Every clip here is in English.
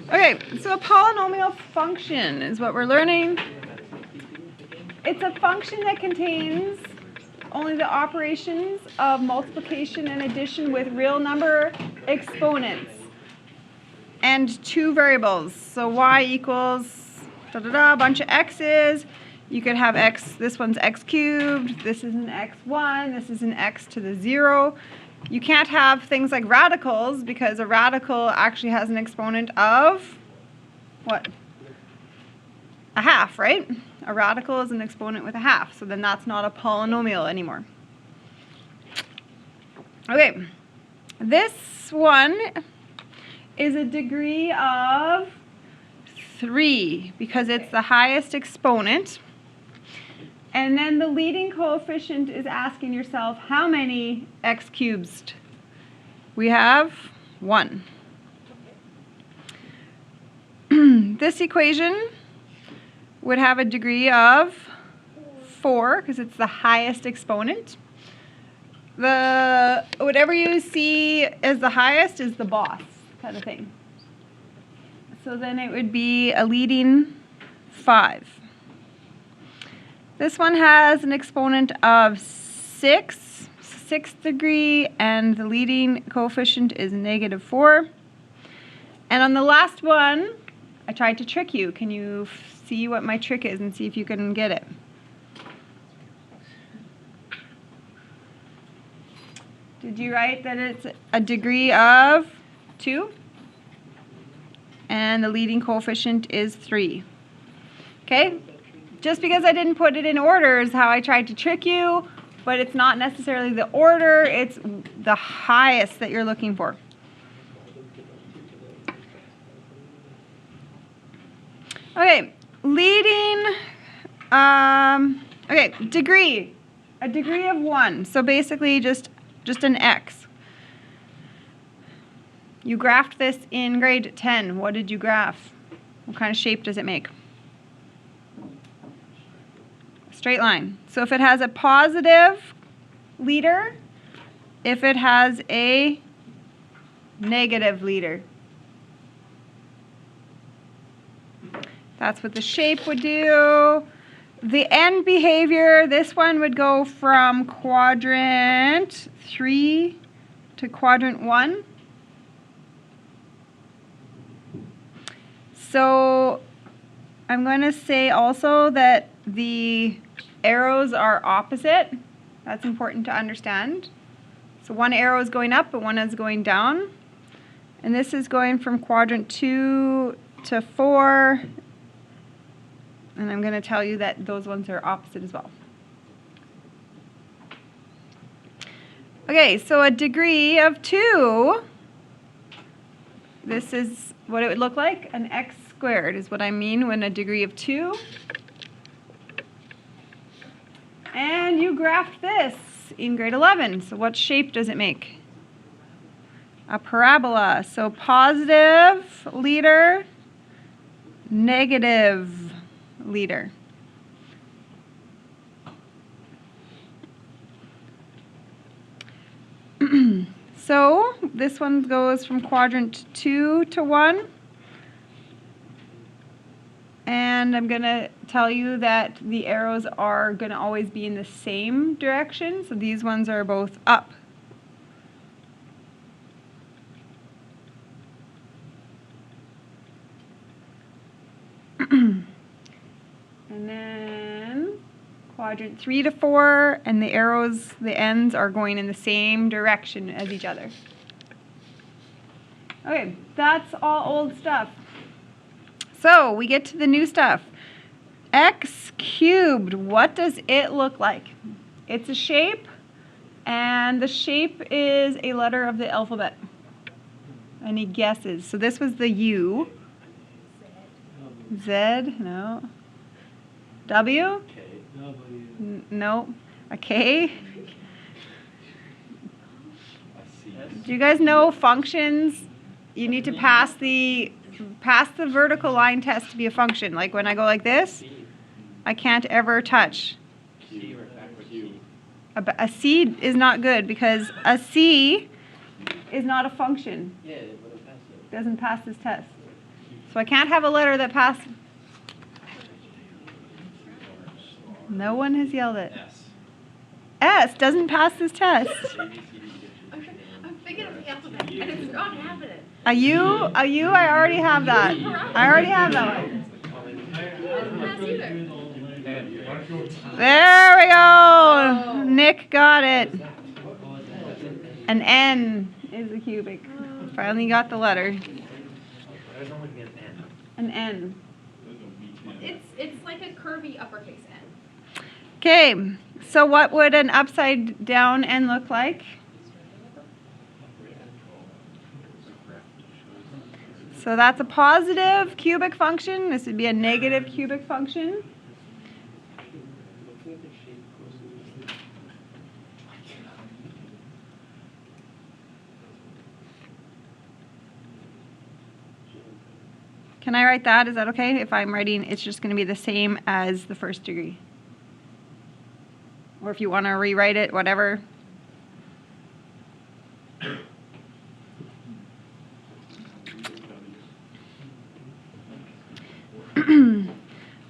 Okay, so a polynomial function is what we're learning. It's a function that contains only the operations of multiplication and addition with real number exponents and two variables. So y equals a bunch of x's. You could have x, this one's x cubed, this is an x1, this is an x to the 0. You can't have things like radicals because a radical actually has an exponent of what? A half, right? A radical is an exponent with a half, so then that's not a polynomial anymore. Okay, this one is a degree of 3 because it's the highest exponent. And then the leading coefficient is asking yourself, how many x cubes? We have 1. This equation would have a degree of 4 because it's the highest exponent. Whatever you see as the highest is the boss kind of thing. So then it would be a leading 5. This one has an exponent of 6, 6th degree, and the leading coefficient is -4. And on the last one, I tried to trick you. Can you see what my trick is and see if you can get it? Did you write that it's a degree of 2? And the leading coefficient is 3. Okay? Just because I didn't put it in order is how I tried to trick you, but it's not necessarily the order, it's the highest that you're looking for. Okay, leading, okay, degree, a degree of 1, so basically just an x. You graphed this in grade 10. What did you graph? What kind of shape does it make? Straight line. So if it has a positive leader, if it has a negative leader. That's what the shape would do. The end behavior, this one would go from quadrant 3 to quadrant 1. So I'm going to say also that the arrows are opposite. That's important to understand. So one arrow is going up, but one is going down. And this is going from quadrant 2 to 4. And I'm going to tell you that those ones are opposite as well. Okay, so a degree of 2, this is what it would look like. An x squared is what I mean when a degree of 2. And you graphed this in grade 11. So what shape does it make? A parabola. So positive leader, negative leader. So this one goes from quadrant 2 to 1. And I'm going to tell you that the arrows are going to always be in the same direction. So these ones are both up. And then quadrant 3 to 4, and the arrows, the ends are going in the same direction as each other. Okay, that's all old stuff. So we get to the new stuff. X cubed, what does it look like? It's a shape, and the shape is a letter of the alphabet. Any guesses? So this was the U. Z? No. W? No. A K? Do you guys know functions? You need to pass the vertical line test to be a function. Like when I go like this, I can't ever touch. A C is not good because a C is not a function. Yeah, it would have passed it. Doesn't pass this test. So I can't have a letter that passes. No one has yelled it. S. S doesn't pass this test. I'm thinking of the alphabet, and it's not happening. A U, I already have that. I already have that one. Doesn't pass either. There we go. Nick got it. An N is a cubic. Finally got the letter. An N. It's like a curvy uppercase N. Okay, so what would an upside down N look like? So that's a positive cubic function. This would be a negative cubic function. Can I write that? Is that okay? If I'm writing, it's just going to be the same as the first degree. Or if you want to rewrite it, whatever.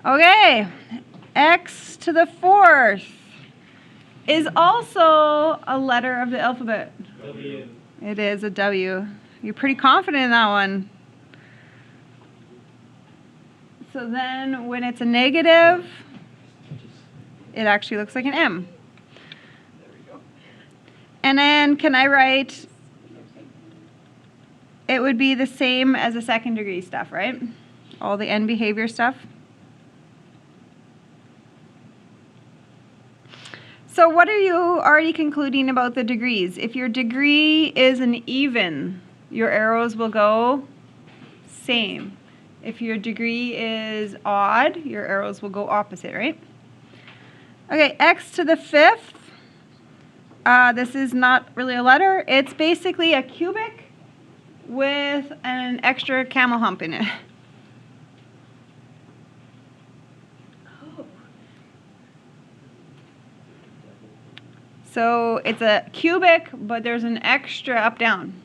Okay, x to the fourth is also a letter of the alphabet. W. It is a W. You're pretty confident in that one. So then when it's a negative, it actually looks like an M. And then can I write, it would be the same as the second degree stuff, right? All the N behavior stuff. So what are you already concluding about the degrees? If your degree is an even, your arrows will go same. If your degree is odd, your arrows will go opposite, right? Okay, x to the fifth. This is not really a letter. It's basically a cubic with an extra camel hump in it. Oh. So it's a cubic, but there's an extra up-down.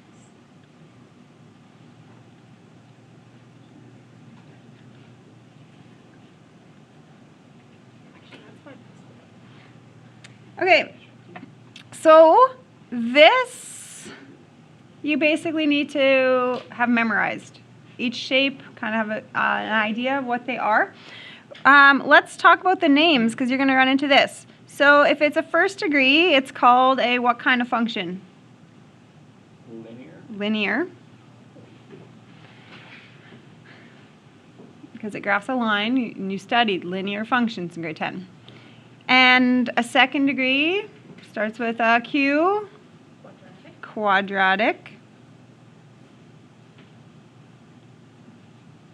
Okay, so this you basically need to have memorized. Each shape, kind of have an idea of what they are. Let's talk about the names because you're going to run into this. So if it's a first degree, it's called a what kind of function? Linear. Linear. Because it graphs a line, and you studied linear functions in grade 10. And a second degree starts with a Q, quadratic.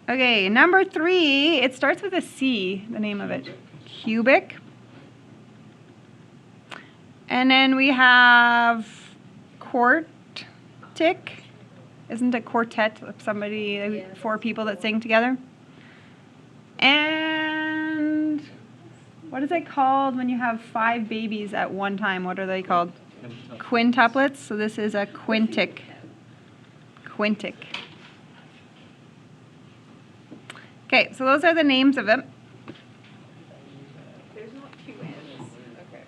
Okay, number 3, it starts with a C, the name of it, cubic. And then we have quartic. Isn't a quartet somebody, 4 people that sing together? And what is it called when you have 5 babies at one time? What are they called? Quintuplets. So this is a quintic. Quintic. Okay, so those are the names of them. There's not 2 N's. Okay.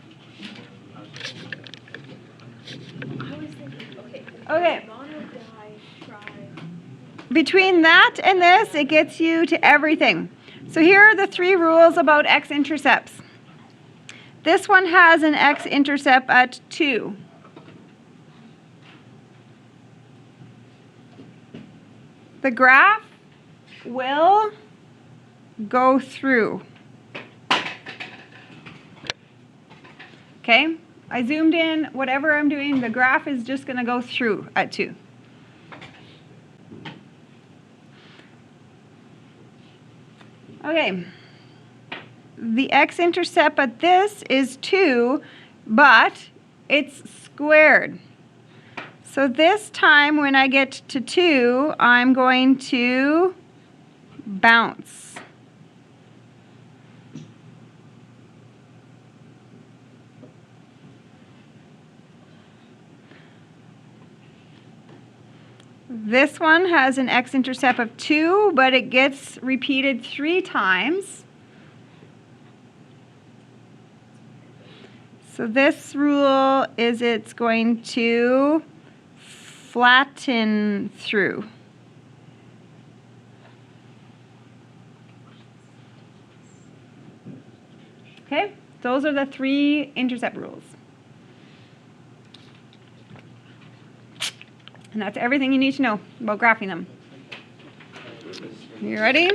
I was thinking, Okay. mono, di, tri. Between that and this, it gets you to everything. So here are the 3 rules about x-intercepts. This one has an x-intercept at 2. The graph will go through. Okay? I zoomed in. Whatever I'm doing, the graph is just going to go through at 2. Okay, the x-intercept at this is 2, but it's squared. So this time when I get to 2, I'm going to bounce. This one has an x-intercept of 2, but it gets repeated 3 times. So this rule is it's going to flatten through. Okay, those are the 3 intercept rules. And that's everything you need to know about graphing them. You ready?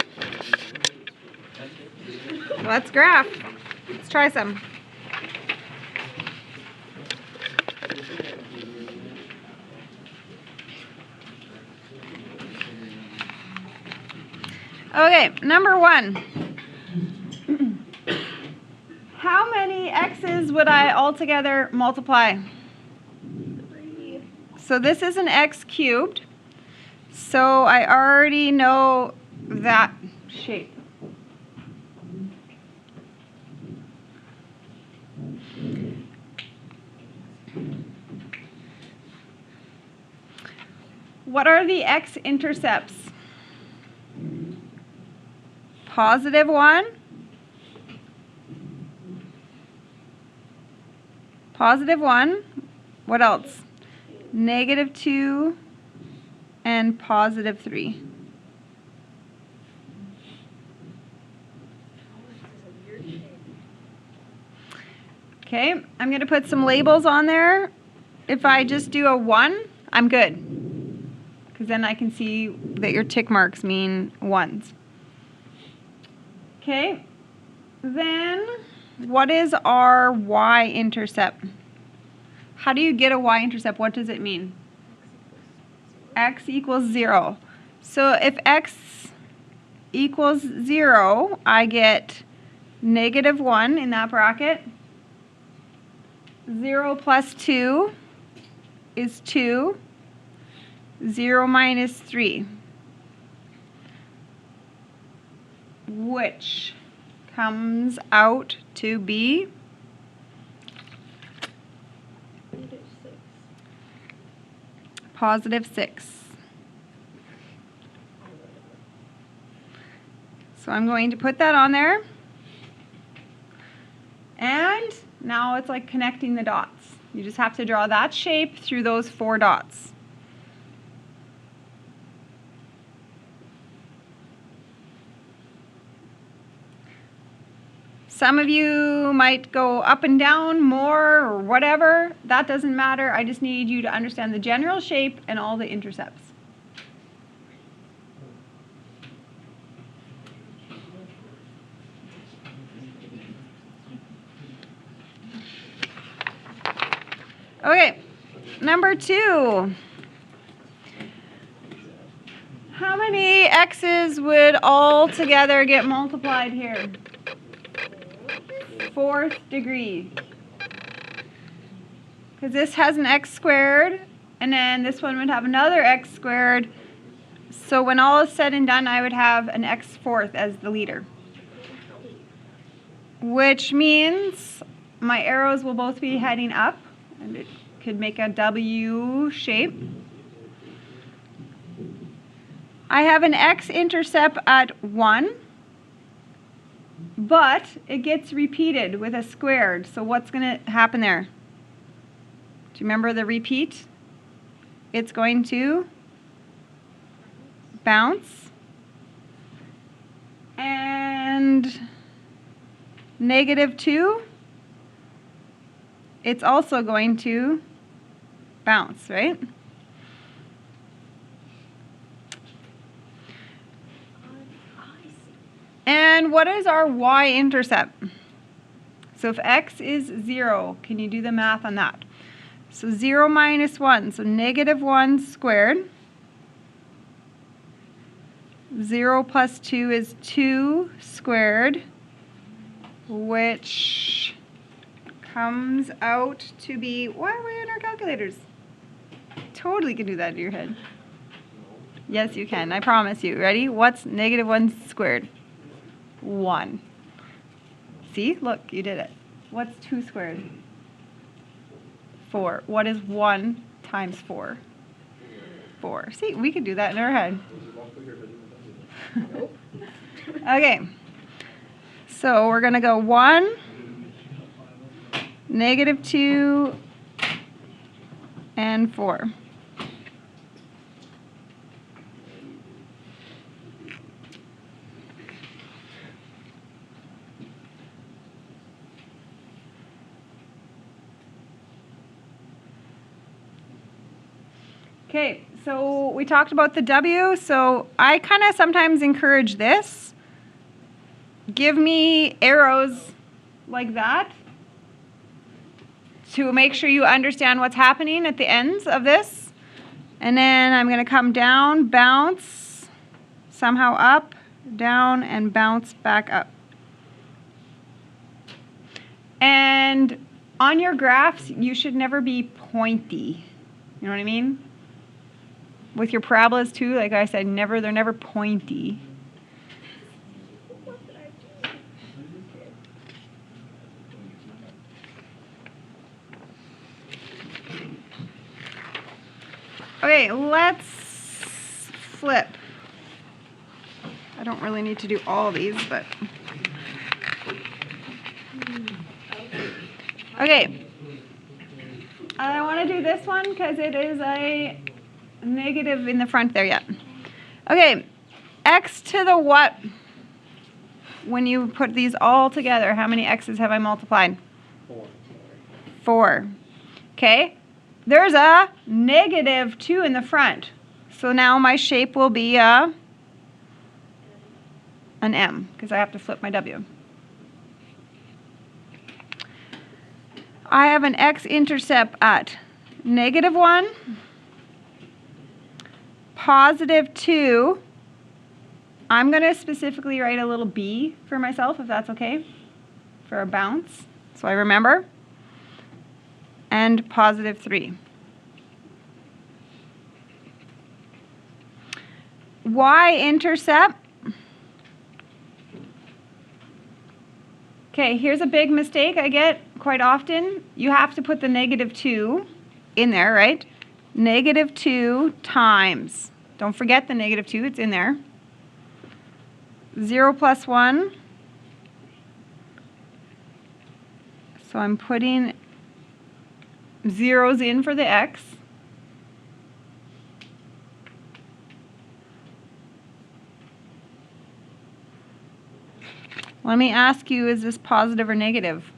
Let's graph. Let's try some. Okay, number 1. How many x's would I altogether multiply? 3. So this is an x cubed. So I already know that shape. What are the x-intercepts? Positive 1, positive 1, what else? Negative 2, and positive 3. Okay, I'm going to put some labels on there. If I just do a 1, I'm good. Because then I can see that your tick marks mean 1s. Okay, then what is our y-intercept? How do you get a y-intercept? What does it mean? X equals 0. So if x equals 0, I get negative 1 in that bracket. 0 plus 2 is 2. 0 minus 3. Which comes out to be positive 6. So I'm going to put that on there. And now it's like connecting the dots. You just have to draw that shape through those 4 dots. Some of you might go up and down more or whatever. That doesn't matter. I just need you to understand the general shape and all the intercepts. Okay, number 2. How many x's would all together get multiplied here? 4th degree. Because this has an x squared, and then this one would have another x squared. So when all is said and done, I would have an x 4th as the leader. Which means my arrows will both be heading up, and it could make a W shape. I have an x-intercept at 1. But it gets repeated with a squared. So what's going to happen there? Do you remember the repeat? It's going to bounce. And negative 2, it's also going to bounce, right? And what is our y-intercept? So if x is 0, can you do the math on that? So 0 minus 1, so negative 1 squared. 0 plus 2 is 2 squared, which comes out to be, why are we in our calculators? Totally can do that in your head. Yes, you can. I promise you. Ready? What's negative 1 squared? 1. See? Look, you did it. What's 2 squared? 4. What is 1 times 4? 4. See, we could do that in our head. Okay. So we're going to go 1, -2, and 4. Okay, so we talked about the W, so I kind of sometimes encourage this. Give me arrows like that to make sure you understand what's happening at the ends of this. And then I'm going to come down, bounce, somehow up, down, and bounce back up. And on your graphs, you should never be pointy. You know what I mean? With your parabolas too, like I said, they're never pointy. Okay, let's flip. I don't really need to do all these, but. Okay. I want to do this one because it is a negative in the front there yet. Okay, x to the what? When you put these all together, how many x's have I multiplied? 4. 4. Okay, there's a -2 in the front. So now my shape will be an M because I have to flip my W. I have an x-intercept at -1, +2. I'm going to specifically write a little b for myself, if that's okay, for a bounce, so I remember, and +3. Y-intercept. Okay, here's a big mistake I get quite often. You have to put the -2 in there, right? -2 times. Don't forget the -2, it's in there. 0 + 1. So I'm putting zeros in for the x. Let me ask you, is this positive or negative?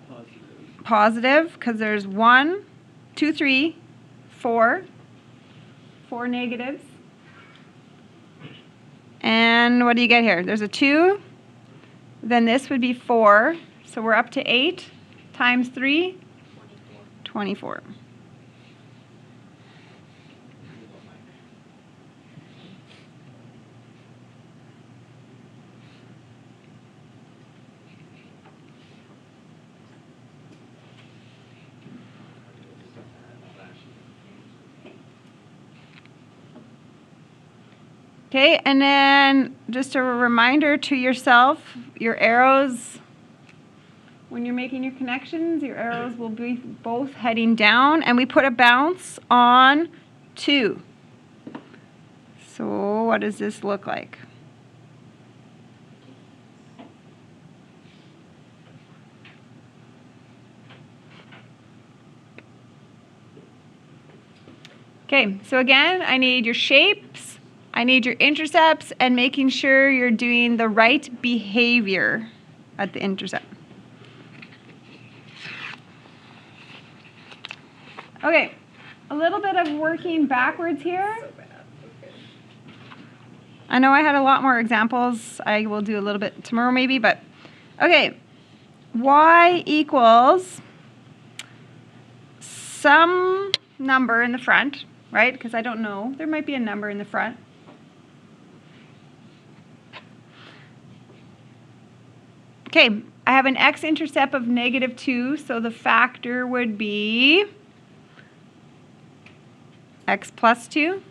Positive. Positive, because there's 1, 2, 3, 4. 4 negatives. And what do you get here? There's a 2. Then this would be 4. So we're up to 8 times 3, 24. Okay, and then just a reminder to yourself, your arrows, when you're making your connections, your arrows will be both heading down, and we put a bounce on 2. So what does this look like? Okay, so again, I need your shapes, I need your intercepts, and making sure you're doing the right behavior at the intercept. Okay, a little bit of working backwards here. I know I had a lot more examples. I will do a little bit tomorrow maybe, but okay. Y equals some number in the front, right? Because I don't know. There might be a number in the front. Okay, I have an x-intercept of -2, so the factor would be x plus 2.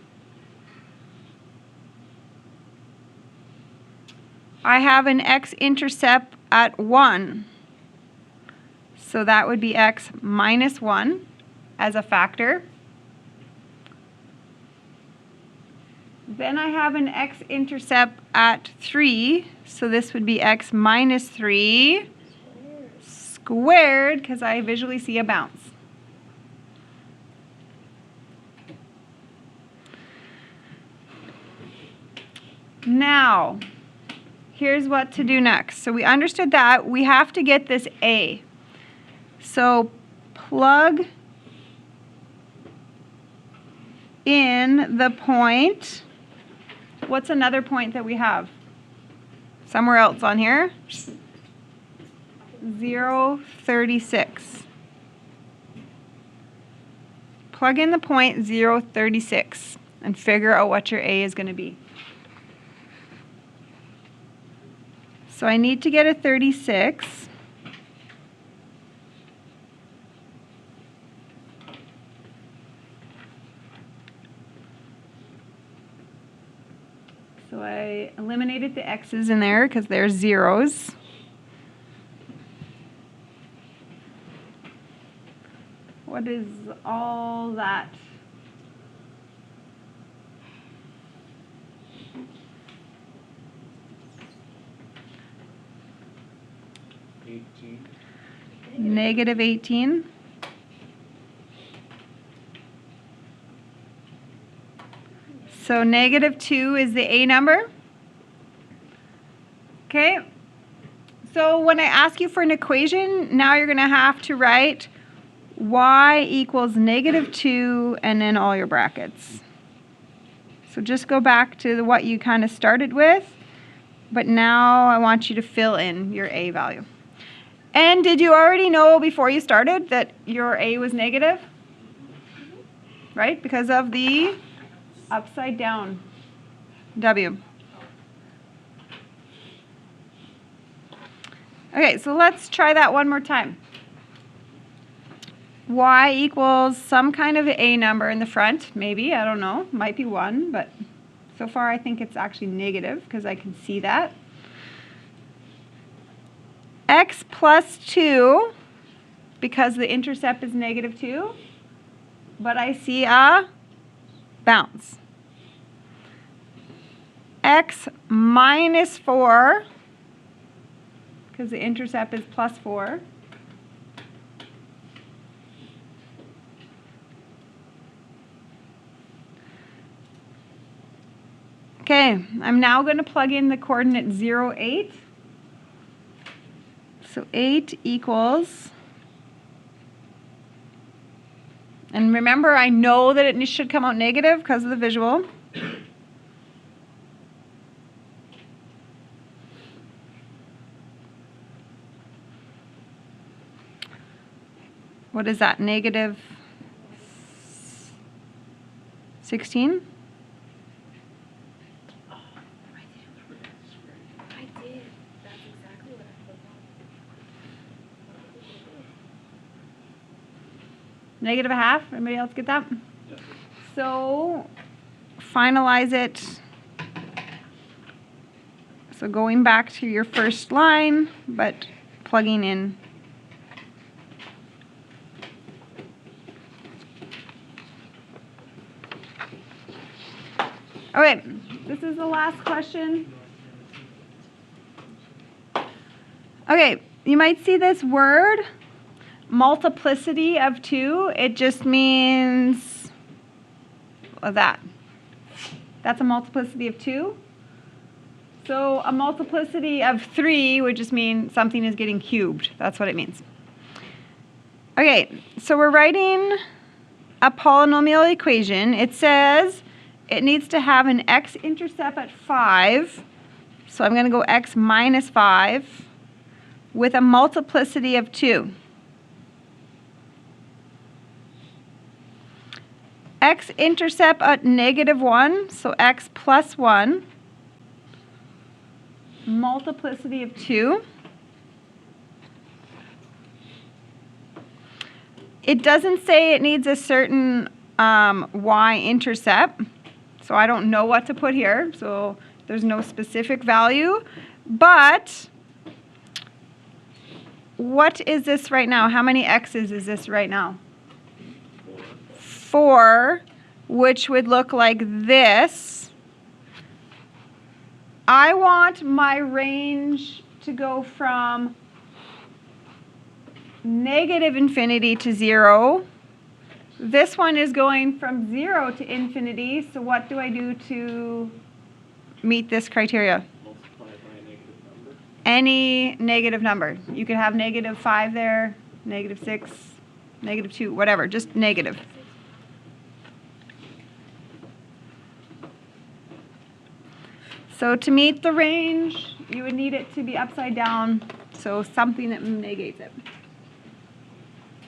I have an x-intercept at 1, so that would be x minus 1 as a factor. Then I have an x-intercept at 3, so this would be x minus 3 squared, because I visually see a bounce. Now, here's what to do next. So we understood that. We have to get this a. So plug in the point. What's another point that we have? Somewhere else on here? 0, 36. Plug in the point 0, 36 and figure out what your a is going to be. So I need to get a 36. So I eliminated the x's in there because they're zeros. What is all that? Negative 18. So negative 2 is the a number. Okay. So when I ask you for an equation, now you're going to have to write y equals negative 2 and then all your brackets. So just go back to what you kind of started with, but now I want you to fill in your a value. And did you already know before you started that your a was negative? Right? Because of the upside down w. Okay, so let's try that one more time. Y equals some kind of a number in the front, maybe, I don't know, might be 1, but so far I think it's actually negative because I can see that. X plus 2, because the intercept is negative 2, but I see a bounce. X minus 4, because the intercept is plus 4. Okay, I'm now going to plug in the coordinate 0, 8. So 8 equals, and remember I know that it should come out negative because of the visual. What is that, negative 16? Negative a half. Anybody else get that? Yes. So finalize it. So going back to your first line, but plugging in. Okay, this is the last question. Okay, you might see this word, multiplicity of 2. It just means that. That's a multiplicity of 2. So a multiplicity of 3 would just mean something is getting cubed. That's what it means. Okay, so we're writing a polynomial equation. It says it needs to have an x-intercept at 5. So I'm going to go x minus 5 with a multiplicity of 2. X-intercept at negative 1, so x plus 1, multiplicity of 2. It doesn't say it needs a certain y-intercept, so I don't know what to put here, so there's no specific value. But what is this right now? How many x's is this right now? 4, which would look like this I want my range to go from negative infinity to 0. This one is going from 0 to infinity, so what do I do to meet this criteria? Multiply by a negative number. Any negative number. You could have negative 5 there, negative 6, negative 2, whatever, just negative. So to meet the range, you would need it to be upside down, so something that negates it.